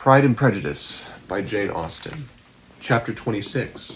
Pride and Prejudice by Jane Austen. Chapter 26.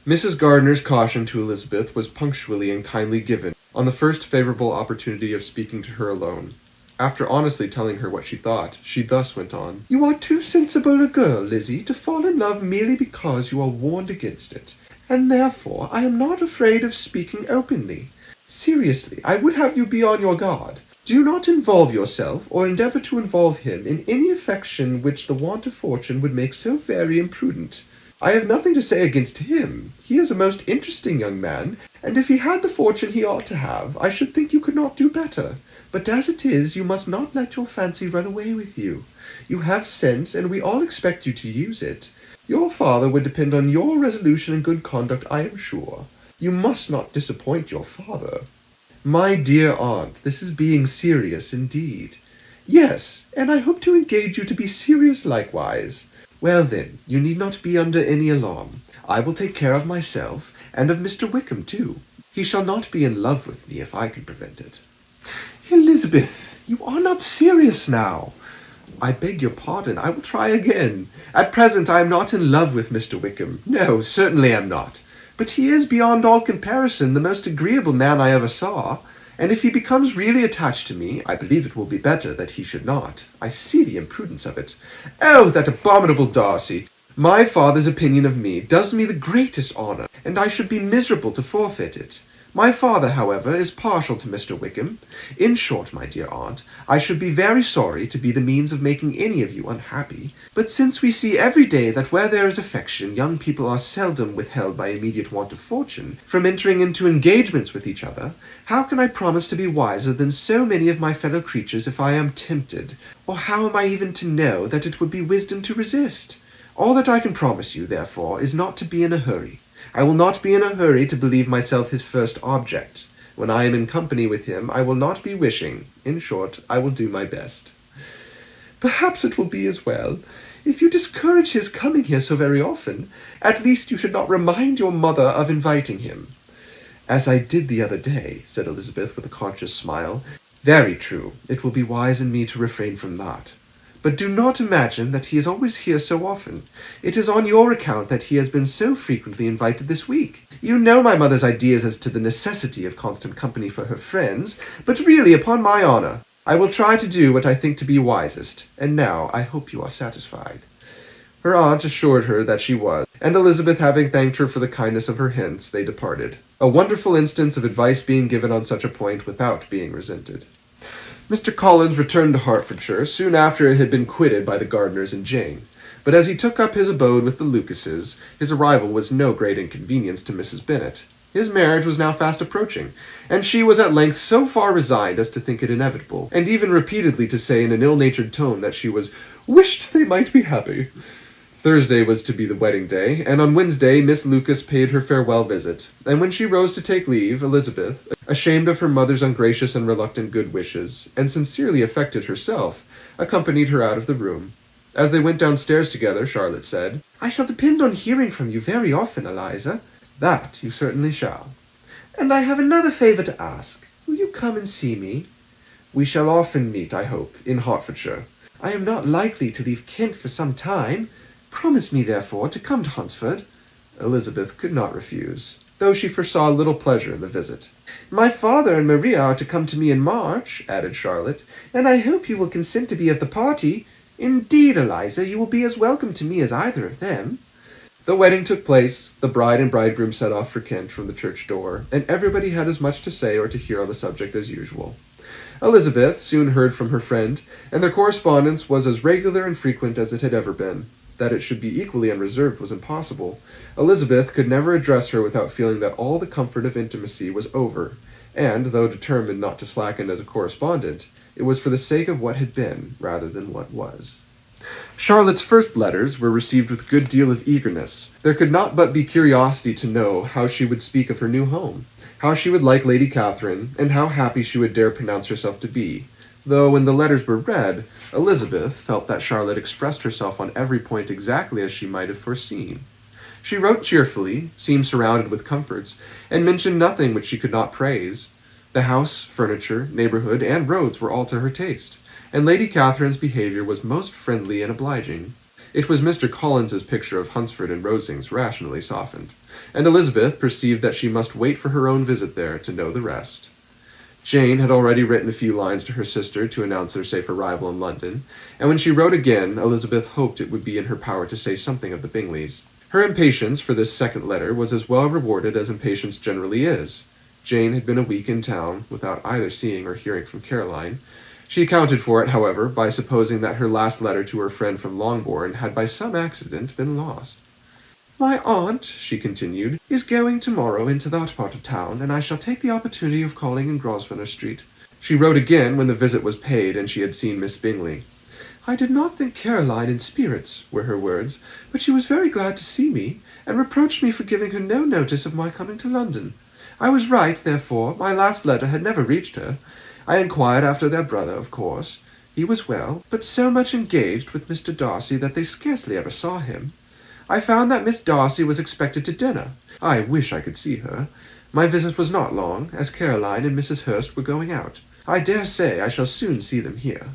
Mrs. Gardner's caution to Elizabeth was punctually and kindly given on the first favorable opportunity of speaking to her alone. After honestly telling her what she thought, she thus went on. "You are too sensible a girl, Lizzie, to fall in love merely because you are warned against it, and therefore I am not afraid of speaking openly. Seriously, I would have you be on your guard. Do not involve yourself, or endeavour to involve him, in any affection which the want of fortune would make so very imprudent. I have nothing to say against him. He is a most interesting young man, and if he had the fortune he ought to have, I should think you could not do better. But as it is, you must not let your fancy run away with you. You have sense, and we all expect you to use it. Your father would depend on your resolution and good conduct, I am sure. You must not disappoint your father." "My dear aunt, this is being serious indeed." "Yes, and I hope to engage you to be serious likewise. Well then, you need not be under any alarm. I will take care of myself, and of Mr. Wickham too. He shall not be in love with me if I can prevent it." "Elizabeth, you are not serious now." "I beg your pardon. I will try again. At present I am not in love with Mr. Wickham. No, certainly am not. But he is beyond all comparison the most agreeable man I ever saw, and if he becomes really attached to me, I believe it will be better that he should not. I see the imprudence of it. Oh, that abominable Darcy! My father's opinion of me does me the greatest honour, and I should be miserable to forfeit it. My father, however, is partial to Mr. Wickham. In short, my dear aunt, I should be very sorry to be the means of making any of you unhappy, but since we see every day that where there is affection, young people are seldom withheld by immediate want of fortune from entering into engagements with each other, how can I promise to be wiser than so many of my fellow creatures if I am tempted, or how am I even to know that it would be wisdom to resist? All that I can promise you, therefore, is not to be in a hurry. I will not be in a hurry to believe myself his first object. When I am in company with him, I will not be wishing. In short, I will do my best." "Perhaps it will be as well. If you discourage his coming here so very often, at least you should not remind your mother of inviting him." "As I did the other day," said Elizabeth with a conscious smile. "Very true. It will be wise in me to refrain from that. But do not imagine that he is always here so often. It is on your account that he has been so frequently invited this week. You know my mother's ideas as to the necessity of constant company for her friends, but really, upon my honour, I will try to do what I think to be wisest, and now I hope you are satisfied." Her aunt assured her that she was, and Elizabeth having thanked her for the kindness of her hints, they departed. A wonderful instance of advice being given on such a point without being resented. Mr. Collins returned to Hertfordshire soon after it had been quitted by the Gardners and Jane, but as he took up his abode with the Lucases, his arrival was no great inconvenience to Mrs. Bennet. His marriage was now fast approaching, and she was at length so far resigned as to think it inevitable, and even repeatedly to say in an ill-natured tone that she was "wished they might be happy." Thursday was to be the wedding day, and on Wednesday Miss Lucas paid her farewell visit, and when she rose to take leave, Elizabeth, ashamed of her mother's ungracious and reluctant good wishes, and sincerely affected herself, accompanied her out of the room. As they went downstairs together, Charlotte said, "I shall depend on hearing from you very often, Eliza." "That you certainly shall." "And I have another favour to ask. Will you come and see me?" "We shall often meet, I hope, in Hertfordshire." "I am not likely to leave Kent for some time. Promise me, therefore, to come to Hunsford." Elizabeth could not refuse, though she foresaw little pleasure in the visit. "My father and Maria are to come to me in March," added Charlotte, "and I hope you will consent to be of the party. Indeed, Eliza, you will be as welcome to me as either of them." The wedding took place, the bride and bridegroom set off for Kent from the church door, and everybody had as much to say or to hear on the subject as usual. Elizabeth soon heard from her friend, and their correspondence was as regular and frequent as it had ever been. That it should be equally unreserved was impossible. Elizabeth could never address her without feeling that all the comfort of intimacy was over, and, though determined not to slacken as a correspondent, it was for the sake of what had been rather than what was. Charlotte's first letters were received with a good deal of eagerness. There could not but be curiosity to know how she would speak of her new home, how she would like Lady Catherine, and how happy she would dare pronounce herself to be. Though when the letters were read, Elizabeth felt that Charlotte expressed herself on every point exactly as she might have foreseen. She wrote cheerfully, seemed surrounded with comforts, and mentioned nothing which she could not praise. The house, furniture, neighbourhood, and roads were all to her taste, and Lady Catherine's behaviour was most friendly and obliging. It was Mr. Collins's picture of Hunsford and Rosings rationally softened, and Elizabeth perceived that she must wait for her own visit there to know the rest. Jane had already written a few lines to her sister to announce their safe arrival in London, and when she wrote again, Elizabeth hoped it would be in her power to say something of the Bingleys. Her impatience for this second letter was as well rewarded as impatience generally is. Jane had been a week in town, without either seeing or hearing from Caroline. She accounted for it, however, by supposing that her last letter to her friend from Longbourn had by some accident been lost. "My aunt," she continued, "is going tomorrow into that part of town, and I shall take the opportunity of calling in Grosvenor Street." She wrote again when the visit was paid and she had seen Miss Bingley. "I did not think Caroline in spirits," were her words, "but she was very glad to see me, and reproached me for giving her no notice of my coming to London. I was right, therefore. My last letter had never reached her. I inquired after their brother, of course. He was well, but so much engaged with Mr. Darcy that they scarcely ever saw him. I found that Miss Darcy was expected to dinner. I wish I could see her. My visit was not long, as Caroline and Mrs. Hurst were going out. I dare say I shall soon see them here."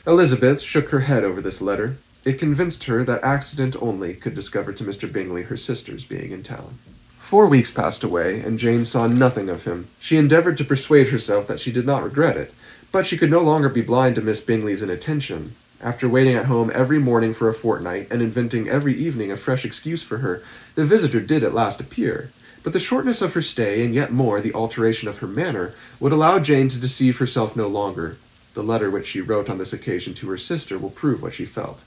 Elizabeth shook her head over this letter. It convinced her that accident only could discover to Mr. Bingley her sister's being in town. 4 weeks passed away, and Jane saw nothing of him. She endeavoured to persuade herself that she did not regret it, but she could no longer be blind to Miss Bingley's inattention. After waiting at home every morning for a fortnight, and inventing every evening a fresh excuse for her, the visitor did at last appear. But the shortness of her stay, and yet more the alteration of her manner, would allow Jane to deceive herself no longer. The letter which she wrote on this occasion to her sister will prove what she felt.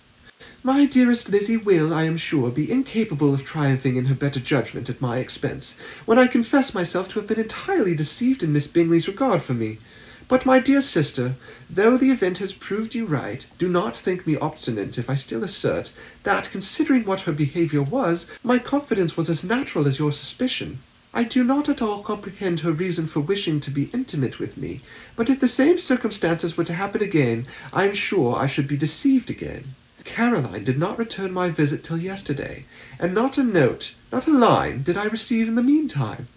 "My dearest Lizzie will, I am sure, be incapable of triumphing in her better judgment at my expense, when I confess myself to have been entirely deceived in Miss Bingley's regard for me. But, my dear sister, though the event has proved you right, do not think me obstinate if I still assert that, considering what her behaviour was, my confidence was as natural as your suspicion. I do not at all comprehend her reason for wishing to be intimate with me, but if the same circumstances were to happen again, I am sure I should be deceived again. Caroline did not return my visit till yesterday, and not a note, not a line, did I receive in the meantime.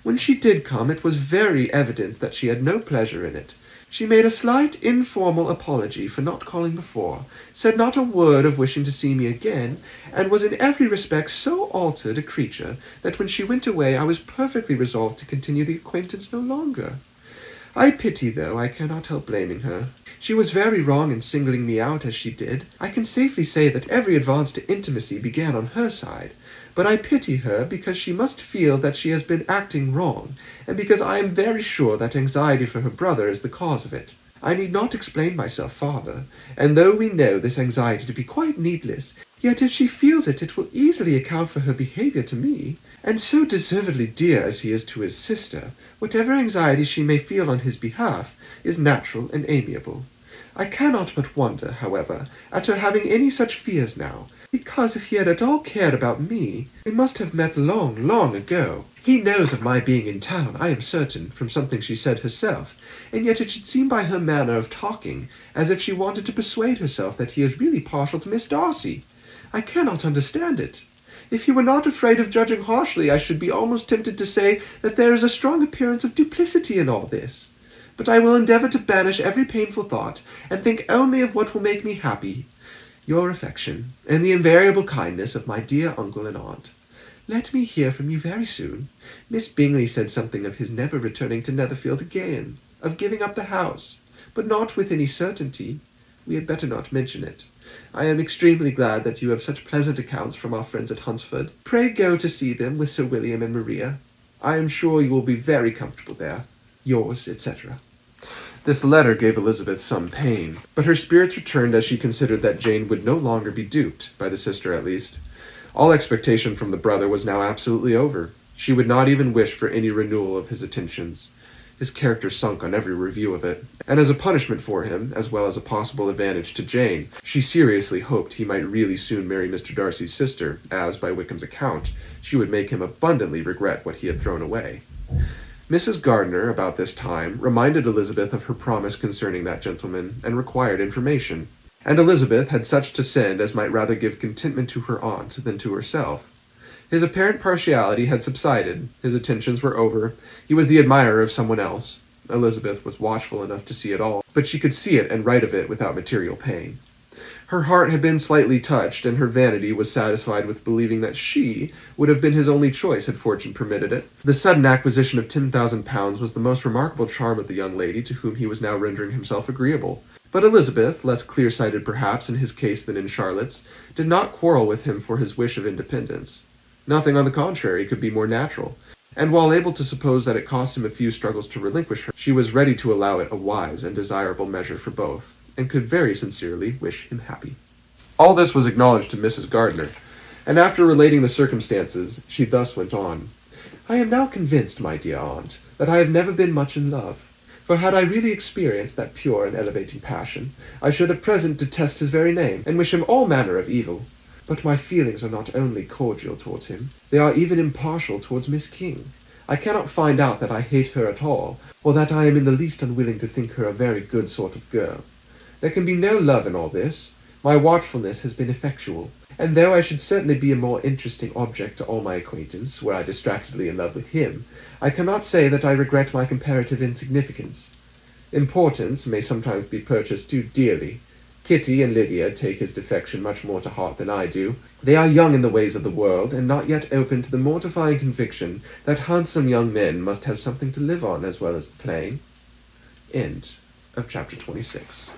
When she did come, it was very evident that she had no pleasure in it. She made a slight informal apology for not calling before, said not a word of wishing to see me again, and was in every respect so altered a creature that when she went away I was perfectly resolved to continue the acquaintance no longer. I pity, though I cannot help blaming her. She was very wrong in singling me out as she did. I can safely say that every advance to intimacy began on her side, but I pity her because she must feel that she has been acting wrong, and because I am very sure that anxiety for her brother is the cause of it. I need not explain myself farther, and though we know this anxiety to be quite needless, yet if she feels it, it will easily account for her behaviour to me, and so deservedly dear as he is to his sister, whatever anxiety she may feel on his behalf is natural and amiable. I cannot but wonder, however, at her having any such fears now, because if he had at all cared about me, we must have met long, long ago. He knows of my being in town, I am certain, from something she said herself, and yet it should seem by her manner of talking as if she wanted to persuade herself that he is really partial to Miss Darcy. I cannot understand it. If he were not afraid of judging harshly, I should be almost tempted to say that there is a strong appearance of duplicity in all this. But I will endeavour to banish every painful thought, and think only of what will make me happy. Your affection, and the invariable kindness of my dear uncle and aunt. Let me hear from you very soon. Miss Bingley said something of his never returning to Netherfield again, of giving up the house, but not with any certainty. We had better not mention it. I am extremely glad that you have such pleasant accounts from our friends at Hunsford. Pray go to see them with Sir William and Maria. I am sure you will be very comfortable there. Yours, etc. This letter gave Elizabeth some pain, but her spirits returned as she considered that Jane would no longer be duped, by the sister at least. All expectation from the brother was now absolutely over. She would not even wish for any renewal of his attentions. His character sunk on every review of it, and as a punishment for him, as well as a possible advantage to Jane, she seriously hoped he might really soon marry Mr. Darcy's sister, as, by Wickham's account, she would make him abundantly regret what he had thrown away. Mrs. Gardner, about this time, reminded Elizabeth of her promise concerning that gentleman, and required information, and Elizabeth had such to send as might rather give contentment to her aunt than to herself. His apparent partiality had subsided, his attentions were over, he was the admirer of someone else. Elizabeth was watchful enough to see it all, but she could see it and write of it without material pain. Her heart had been slightly touched, and her vanity was satisfied with believing that she would have been his only choice had fortune permitted it. The sudden acquisition of £10,000 was the most remarkable charm of the young lady to whom he was now rendering himself agreeable. But Elizabeth, less clear-sighted perhaps in his case than in Charlotte's, did not quarrel with him for his wish of independence. Nothing, on the contrary, could be more natural, and while able to suppose that it cost him a few struggles to relinquish her, she was ready to allow it a wise and desirable measure for both, and could very sincerely wish him happy. All this was acknowledged to Mrs. Gardner, and after relating the circumstances, she thus went on. "I am now convinced, my dear aunt, that I have never been much in love. For had I really experienced that pure and elevating passion, I should at present detest his very name, and wish him all manner of evil. But my feelings are not only cordial towards him, they are even impartial towards Miss King. I cannot find out that I hate her at all, or that I am in the least unwilling to think her a very good sort of girl. There can be no love in all this. My watchfulness has been effectual, and though I should certainly be a more interesting object to all my acquaintance were I distractedly in love with him, I cannot say that I regret my comparative insignificance. Importance may sometimes be purchased too dearly. Kitty and Lydia take his defection much more to heart than I do. They are young in the ways of the world, and not yet open to the mortifying conviction that handsome young men must have something to live on as well as the plain." End of chapter 26.